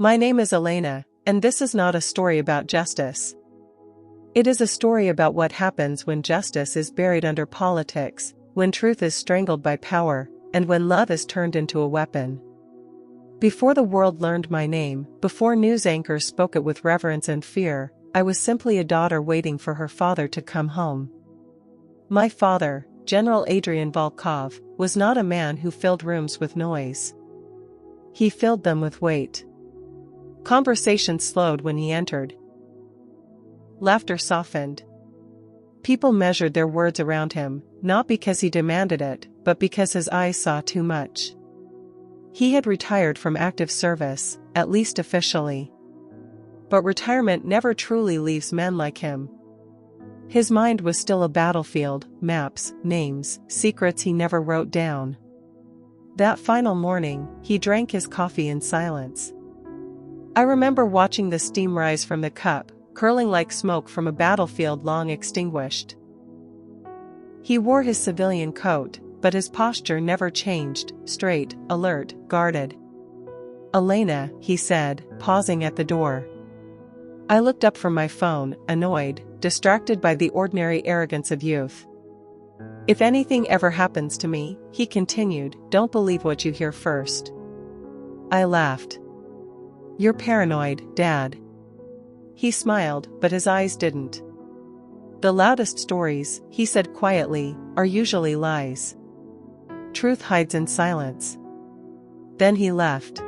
My name is Elena, and this is not a story about justice. It is a story about what happens when justice is buried under politics, when truth is strangled by power, and when love is turned into a weapon. Before the world learned my name, before news anchors spoke it with reverence and fear, I was simply a daughter waiting for her father to come home. My father, General Adrian Volkov, was not a man who filled rooms with noise. He filled them with weight. Conversation slowed when he entered. Laughter softened. People measured their words around him, not because he demanded it, but because his eyes saw too much. He had retired from active service, at least officially. But retirement never truly leaves men like him. His mind was still a battlefield, maps, names, secrets he never wrote down. That final morning, he drank his coffee in silence. I remember watching the steam rise from the cup, curling like smoke from a battlefield long extinguished. He wore his civilian coat, but his posture never changed, straight, alert, guarded. "Elena," he said, pausing at the door. I looked up from my phone, annoyed, distracted by the ordinary arrogance of youth. "If anything ever happens to me," he continued, "don't believe what you hear first." I laughed. "You're paranoid, Dad." He smiled, but his eyes didn't. "The loudest stories," he said quietly, "are usually lies. Truth hides in silence." Then he left.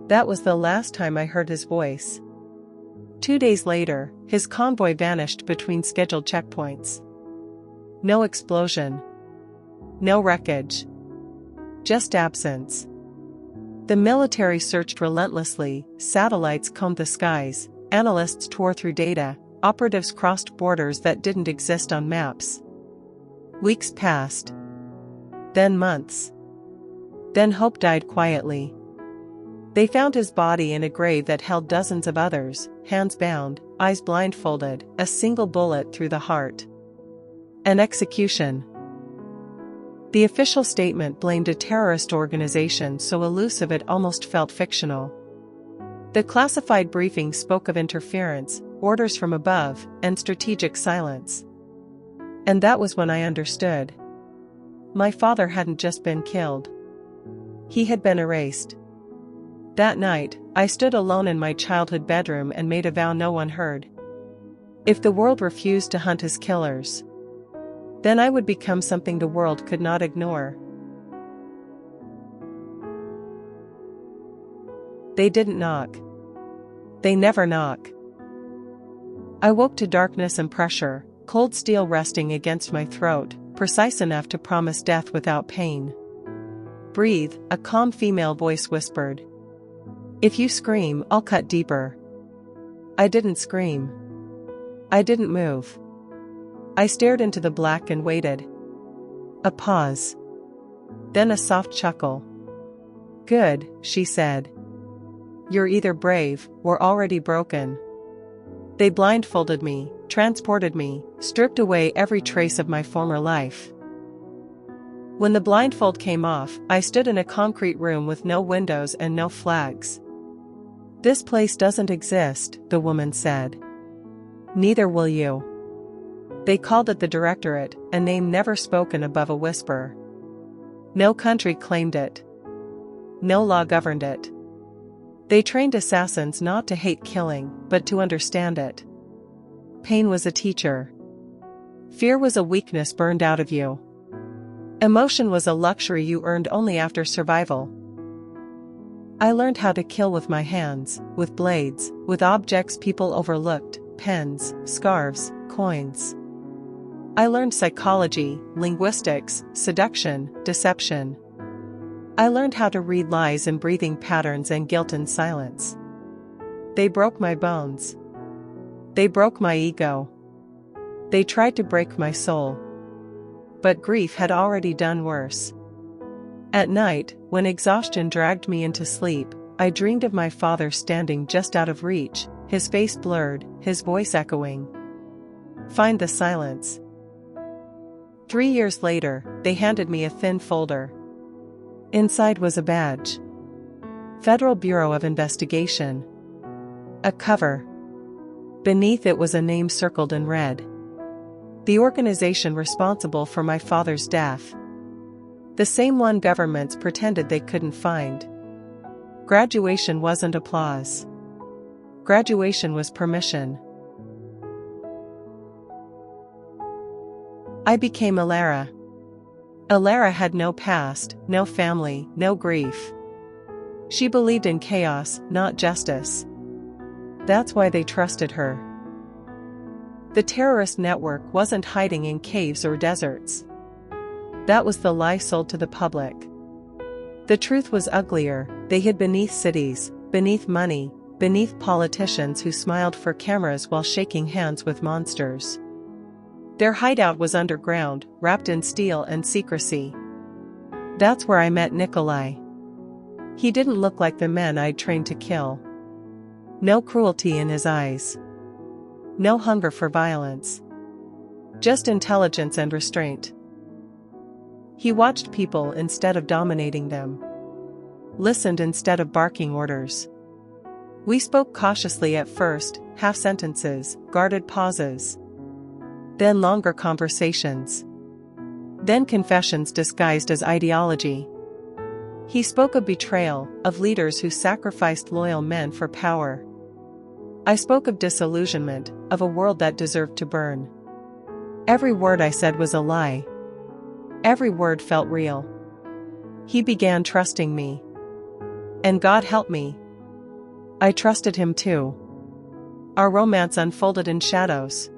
That was the last time I heard his voice. 2 days later, his convoy vanished between scheduled checkpoints. No explosion. No wreckage. Just absence. The military searched relentlessly, satellites combed the skies, analysts tore through data, operatives crossed borders that didn't exist on maps. Weeks passed. Then months. Then hope died quietly. They found his body in a grave that held dozens of others, hands bound, eyes blindfolded, a single bullet through the heart. An execution. The official statement blamed a terrorist organization so elusive it almost felt fictional. The classified briefing spoke of interference, orders from above, and strategic silence. And that was when I understood. My father hadn't just been killed. He had been erased. That night, I stood alone in my childhood bedroom and made a vow no one heard. If the world refused to hunt his killers, then I would become something the world could not ignore. They didn't knock. They never knock. I woke to darkness and pressure, cold steel resting against my throat, precise enough to promise death without pain. "Breathe," a calm female voice whispered. "If you scream, I'll cut deeper." I didn't scream. I didn't move. I stared into the black and waited. A pause. Then a soft chuckle. "Good," she said. "You're either brave, or already broken." They blindfolded me, transported me, stripped away every trace of my former life. When the blindfold came off, I stood in a concrete room with no windows and no flags. "This place doesn't exist," the woman said. "Neither will you." They called it the Directorate, a name never spoken above a whisper. No country claimed it. No law governed it. They trained assassins not to hate killing, but to understand it. Pain was a teacher. Fear was a weakness burned out of you. Emotion was a luxury you earned only after survival. I learned how to kill with my hands, with blades, with objects people overlooked, pens, scarves, coins. I learned psychology, linguistics, seduction, deception. I learned how to read lies in breathing patterns and guilt in silence. They broke my bones. They broke my ego. They tried to break my soul. But grief had already done worse. At night, when exhaustion dragged me into sleep, I dreamed of my father standing just out of reach, his face blurred, his voice echoing. "Find the silence." 3 years later, they handed me a thin folder. Inside was a badge. Federal Bureau of Investigation. A cover. Beneath it was a name circled in red. The organization responsible for my father's death. The same one governments pretended they couldn't find. Graduation wasn't applause. Graduation was permission. I became Alara. Alara had no past, no family, no grief. She believed in chaos, not justice. That's why they trusted her. The terrorist network wasn't hiding in caves or deserts. That was the lie sold to the public. The truth was uglier. They hid beneath cities, beneath money, beneath politicians who smiled for cameras while shaking hands with monsters. Their hideout was underground, wrapped in steel and secrecy. That's where I met Nikolai. He didn't look like the men I'd trained to kill. No cruelty in his eyes. No hunger for violence. Just intelligence and restraint. He watched people instead of dominating them. Listened instead of barking orders. We spoke cautiously at first, half sentences, guarded pauses. Then longer conversations. Then confessions disguised as ideology. He spoke of betrayal, of leaders who sacrificed loyal men for power. I spoke of disillusionment, of a world that deserved to burn. Every word I said was a lie. Every word felt real. He began trusting me. And God helped me. I trusted him too. Our romance unfolded in shadows.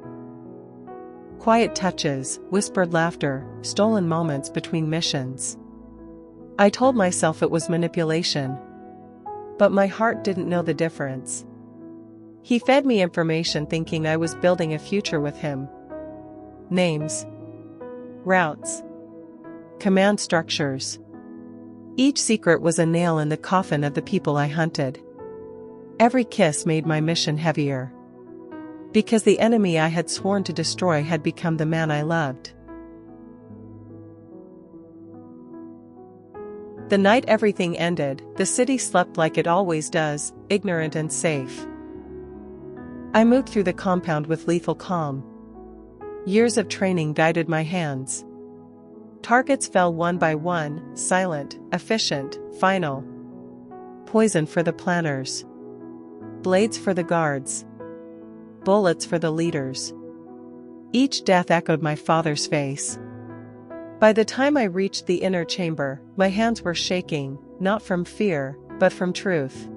Quiet touches, whispered laughter, stolen moments between missions. I told myself it was manipulation. But my heart didn't know the difference. He fed me information thinking I was building a future with him. Names. Routes. Command structures. Each secret was a nail in the coffin of the people I hunted. Every kiss made my mission heavier. Because the enemy I had sworn to destroy had become the man I loved. The night everything ended, the city slept like it always does, ignorant and safe. I moved through the compound with lethal calm. Years of training guided my hands. Targets fell one by one, silent, efficient, final. Poison for the planners. Blades for the guards. Bullets for the leaders. Each death echoed my father's face. By the time I reached the inner chamber, my hands were shaking, not from fear, but from truth.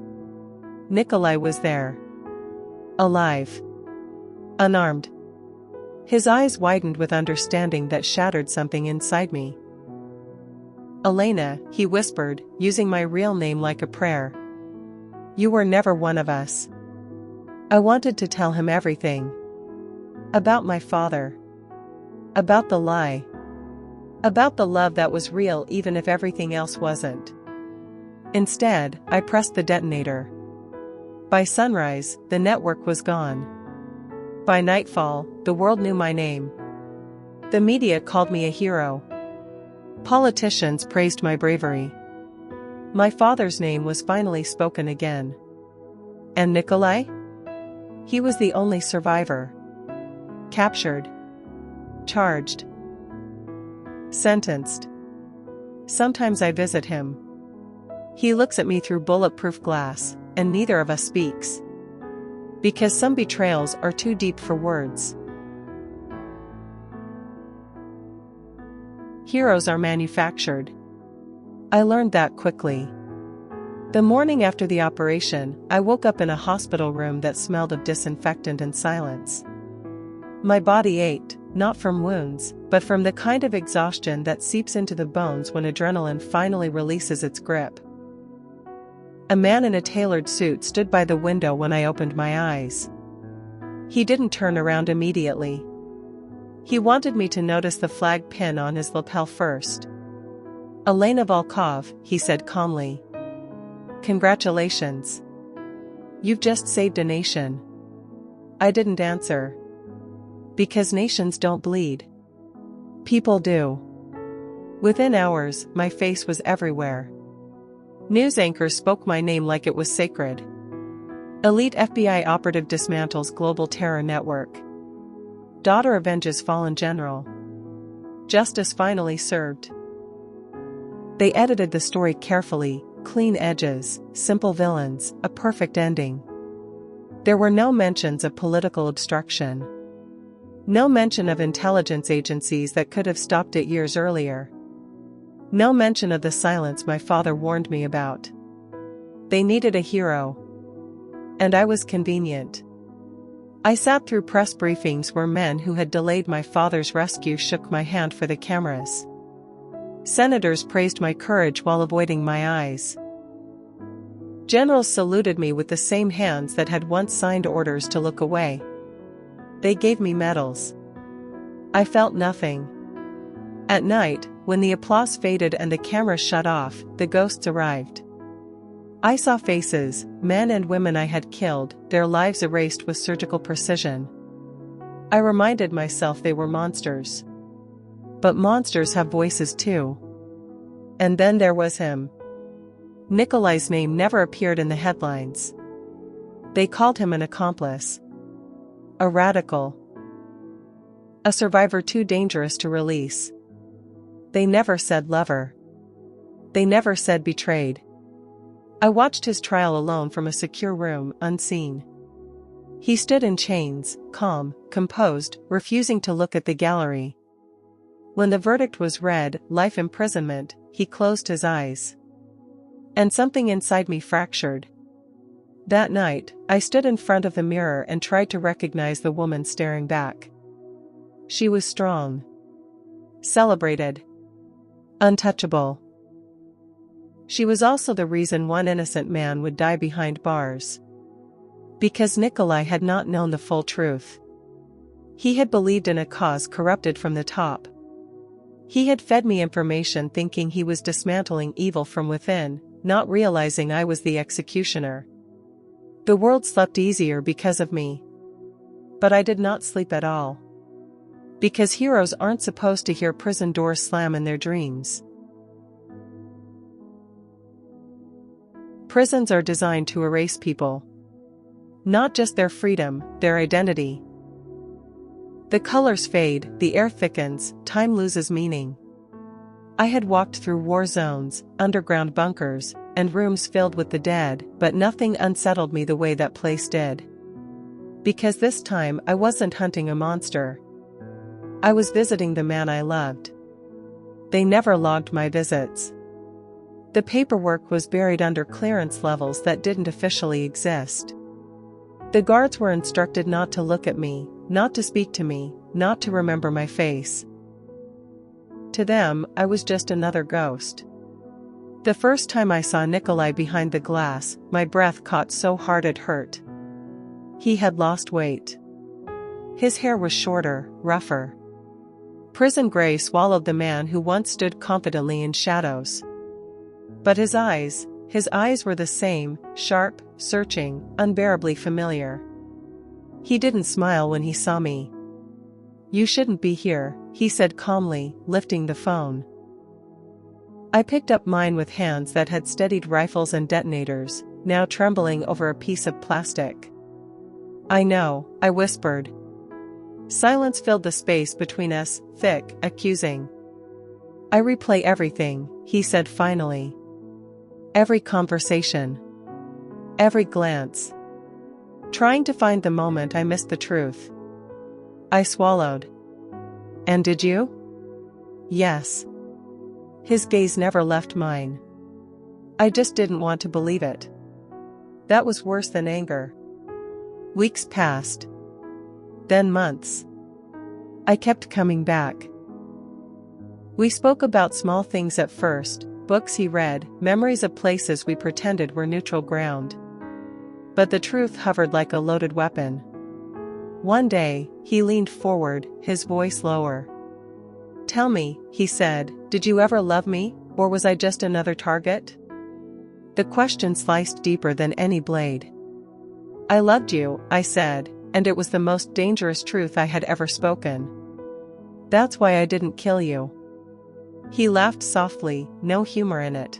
Nikolai was there. Alive. Unarmed. His eyes widened with understanding that shattered something inside me. Elena, he whispered, using my real name like a prayer. You were never one of us. I wanted to tell him everything. About my father. About the lie. About the love that was real even if everything else wasn't. Instead, I pressed the detonator. By sunrise, the network was gone. By nightfall, the world knew my name. The media called me a hero. Politicians praised my bravery. My father's name was finally spoken again. And Nikolai? He was the only survivor. Captured. Charged. Sentenced. Sometimes I visit him. He looks at me through bulletproof glass, and neither of us speaks. Because some betrayals are too deep for words. Heroes are manufactured. I learned that quickly. The morning after the operation, I woke up in a hospital room that smelled of disinfectant and silence. My body ached, not from wounds, but from the kind of exhaustion that seeps into the bones when adrenaline finally releases its grip. A man in a tailored suit stood by the window when I opened my eyes. He didn't turn around immediately. He wanted me to notice the flag pin on his lapel first. Elena Volkov, he said calmly. Congratulations. You've just saved a nation. I didn't answer. Because nations don't bleed. People do. Within hours, my face was everywhere. News anchors spoke my name like it was sacred. Elite FBI operative dismantles global terror network. Daughter avenges fallen general. Justice finally served. They edited the story carefully, clean edges, simple villains, a perfect ending. There were no mentions of political obstruction. No mention of intelligence agencies that could have stopped it years earlier. No mention of the silence my father warned me about. They needed a hero. And I was convenient. I sat through press briefings where men who had delayed my father's rescue shook my hand for the cameras. Senators praised my courage while avoiding my eyes. Generals saluted me with the same hands that had once signed orders to look away. They gave me medals. I felt nothing. At night, when the applause faded and the cameras shut off, the ghosts arrived. I saw faces, men and women I had killed, their lives erased with surgical precision. I reminded myself they were monsters. But monsters have voices too. And then there was him. Nikolai's name never appeared in the headlines. They called him an accomplice. A radical. A survivor too dangerous to release. They never said lover. They never said betrayed. I watched his trial alone from a secure room, unseen. He stood in chains, calm, composed, refusing to look at the gallery. When the verdict was read, life imprisonment, he closed his eyes. And something inside me fractured. That night, I stood in front of the mirror and tried to recognize the woman staring back. She was strong. Celebrated. Untouchable. She was also the reason one innocent man would die behind bars. Because Nikolai had not known the full truth. He had believed in a cause corrupted from the top. He had fed me information thinking he was dismantling evil from within, not realizing I was the executioner. The world slept easier because of me. But I did not sleep at all. Because heroes aren't supposed to hear prison doors slam in their dreams. Prisons are designed to erase people. Not just their freedom, their identity. The colors fade, the air thickens, time loses meaning. I had walked through war zones, underground bunkers, and rooms filled with the dead, but nothing unsettled me the way that place did. Because this time I wasn't hunting a monster. I was visiting the man I loved. They never logged my visits. The paperwork was buried under clearance levels that didn't officially exist. The guards were instructed not to look at me, not to speak to me, not to remember my face. To them, I was just another ghost. The first time I saw Nikolai behind the glass, my breath caught so hard it hurt. He had lost weight. His hair was shorter, rougher. Prison gray swallowed the man who once stood confidently in shadows. But his eyes were the same, sharp, searching, unbearably familiar. He didn't smile when he saw me. "You shouldn't be here," he said calmly, lifting the phone. I picked up mine with hands that had steadied rifles and detonators, now trembling over a piece of plastic. "I know," I whispered. Silence filled the space between us, thick, accusing. "I replay everything," he said finally. "Every conversation. Every glance. Trying to find the moment I missed the truth." I swallowed. "And did you?" "Yes." His gaze never left mine. I just didn't want to believe it. That was worse than anger. Weeks passed. Then months. I kept coming back. We spoke about small things at first, books he read, memories of places we pretended were neutral ground. But the truth hovered like a loaded weapon. One day, he leaned forward, his voice lower. "Tell me," he said, "did you ever love me, or was I just another target?" The question sliced deeper than any blade. "I loved you," I said, and it was the most dangerous truth I had ever spoken. "That's why I didn't kill you." He laughed softly, no humor in it.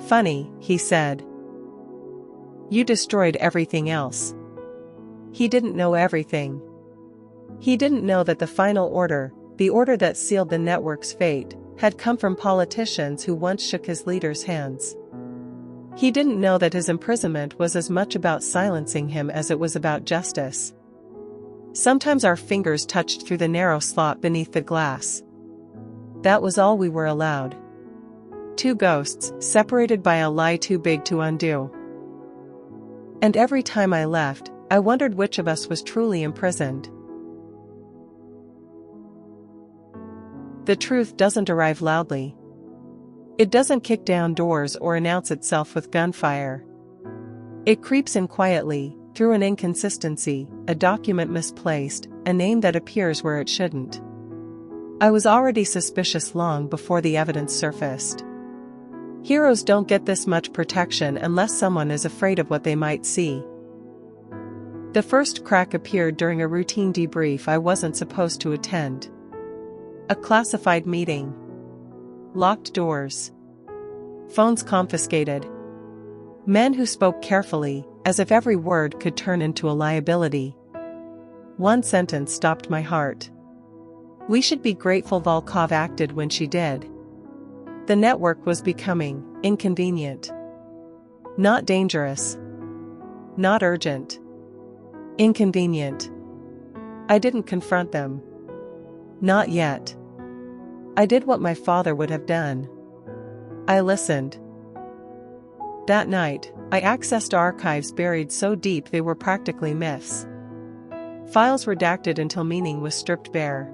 Funny, he said. You destroyed everything else. He didn't know everything. He didn't know that the final order, the order that sealed the network's fate, had come from politicians who once shook his leaders' hands. He didn't know that his imprisonment was as much about silencing him as it was about justice. Sometimes our fingers touched through the narrow slot beneath the glass. That was all we were allowed. Two ghosts, separated by a lie too big to undo. And every time I left, I wondered which of us was truly imprisoned. The truth doesn't arrive loudly. It doesn't kick down doors or announce itself with gunfire. It creeps in quietly, through an inconsistency, a document misplaced, a name that appears where it shouldn't. I was already suspicious long before the evidence surfaced. Heroes don't get this much protection unless someone is afraid of what they might see. The first crack appeared during a routine debrief I wasn't supposed to attend. A classified meeting. Locked doors. Phones confiscated. Men who spoke carefully, as if every word could turn into a liability. One sentence stopped my heart. We should be grateful Volkov acted when she did. The network was becoming inconvenient. Not dangerous. Not urgent. Inconvenient. I didn't confront them. Not yet. I did what my father would have done. I listened. That night, I accessed archives buried so deep they were practically myths. Files redacted until meaning was stripped bare.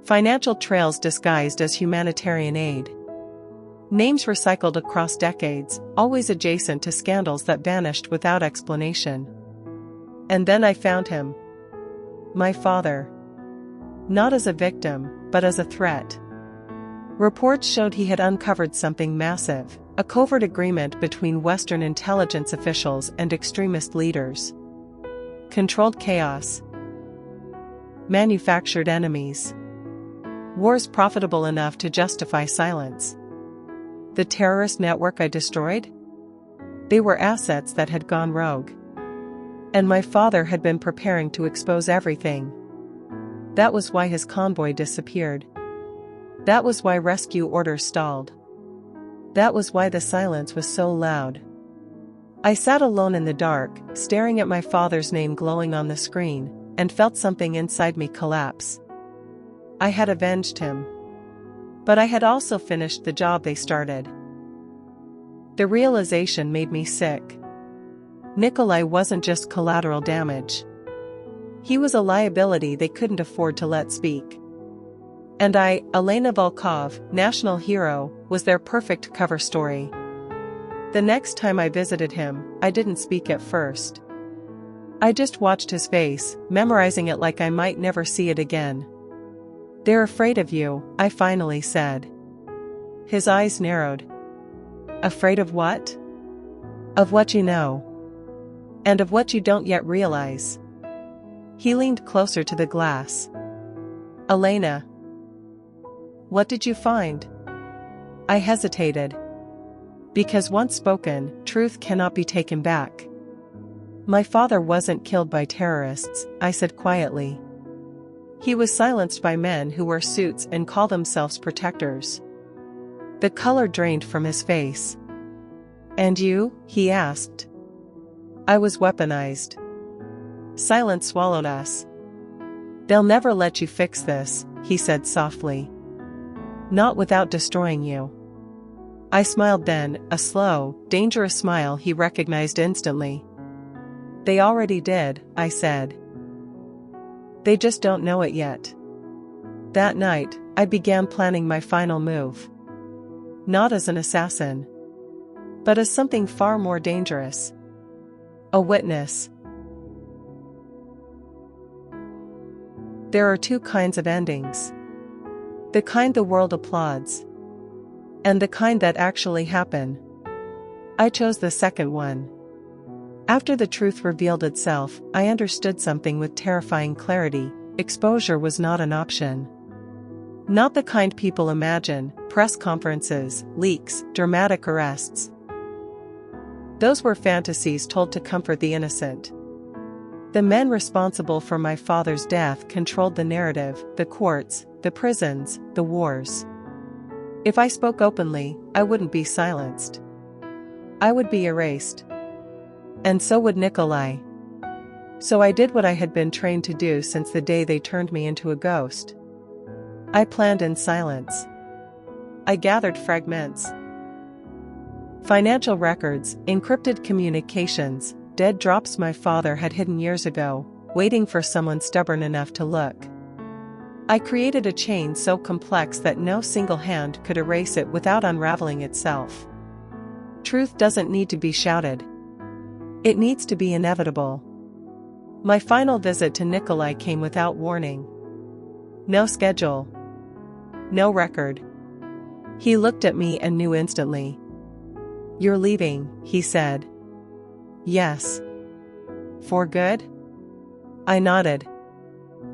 Financial trails disguised as humanitarian aid. Names recycled across decades, always adjacent to scandals that vanished without explanation. And then I found him. My father. Not as a victim, but as a threat. Reports showed he had uncovered something massive, a covert agreement between Western intelligence officials and extremist leaders. Controlled chaos. Manufactured enemies. Wars profitable enough to justify silence. The terrorist network I destroyed? They were assets that had gone rogue. And my father had been preparing to expose everything. That was why his convoy disappeared. That was why rescue orders stalled. That was why the silence was so loud. I sat alone in the dark, staring at my father's name glowing on the screen, and felt something inside me collapse. I had avenged him. But I had also finished the job they started. The realization made me sick. Nikolai wasn't just collateral damage. He was a liability they couldn't afford to let speak. And I, Elena Volkov, national hero, was their perfect cover story. The next time I visited him, I didn't speak at first. I just watched his face, memorizing it like I might never see it again. They're afraid of you, I finally said. His eyes narrowed. Afraid of what? Of what you know. And of what you don't yet realize. He leaned closer to the glass. Elena. What did you find? I hesitated. Because once spoken, truth cannot be taken back. My father wasn't killed by terrorists, I said quietly. He was silenced by men who wear suits and call themselves protectors. The color drained from his face. And you? He asked. I was weaponized. Silence swallowed us. They'll never let you fix this, he said softly. Not without destroying you. I smiled then, a slow, dangerous smile he recognized instantly. They already did, I said. They just don't know it yet. That night, I began planning my final move. Not as an assassin. But as something far more dangerous. A witness. There are two kinds of endings. The kind the world applauds. And the kind that actually happen. I chose the second one. After the truth revealed itself, I understood something with terrifying clarity. Exposure was not an option. Not the kind people imagine: press conferences, leaks, dramatic arrests. Those were fantasies told to comfort the innocent. The men responsible for my father's death controlled the narrative: the courts, the prisons, the wars. If I spoke openly, I wouldn't be silenced. I would be erased. And so would Nikolai. So I did what I had been trained to do since the day they turned me into a ghost. I planned in silence. I gathered fragments. Financial records, encrypted communications, dead drops my father had hidden years ago, waiting for someone stubborn enough to look. I created a chain so complex that no single hand could erase it without unraveling itself. Truth doesn't need to be shouted. It needs to be inevitable. My final visit to Nikolai came without warning. No schedule. No record. He looked at me and knew instantly. "You're leaving," he said. "Yes." "For good?" I nodded.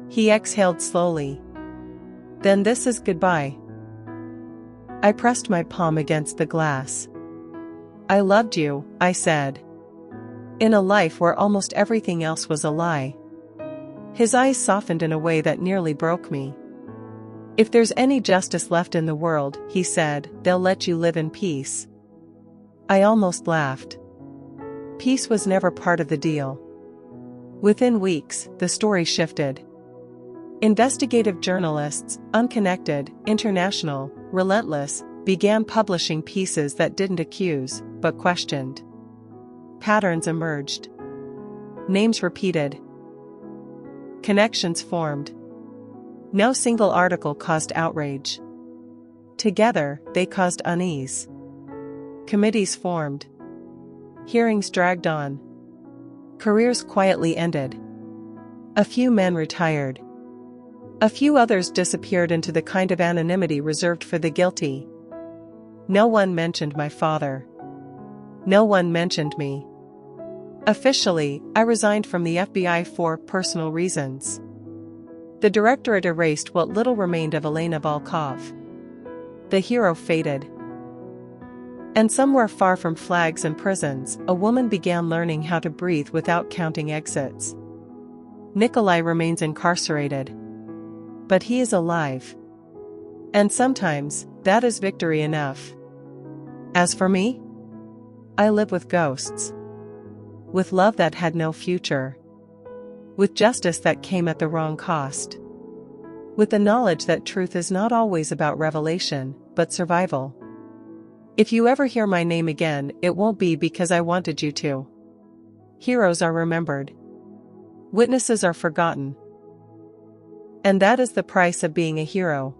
He exhaled slowly. "Then this is goodbye." I pressed my palm against the glass. "I loved you," I said. "In a life where almost everything else was a lie." His eyes softened in a way that nearly broke me. "If there's any justice left in the world," he said, "they'll let you live in peace." I almost laughed. Peace was never part of the deal. Within weeks, the story shifted. Investigative journalists, unconnected, international, relentless, began publishing pieces that didn't accuse, but questioned. Patterns emerged. Names repeated. Connections formed. No single article caused outrage. Together, they caused unease. Committees formed. Hearings dragged on. Careers quietly ended. A few men retired. A few others disappeared into the kind of anonymity reserved for the guilty. No one mentioned my father. No one mentioned me. Officially, I resigned from the FBI for personal reasons. The directorate erased what little remained of Elena Volkov. The hero faded. And somewhere far from flags and prisons, a woman began learning how to breathe without counting exits. Nikolai remains incarcerated. But he is alive. And sometimes, that is victory enough. As for me, I live with ghosts. With love that had no future. With justice that came at the wrong cost. With the knowledge that truth is not always about revelation, but survival. If you ever hear my name again, it won't be because I wanted you to. Heroes are remembered. Witnesses are forgotten. And that is the price of being a hero.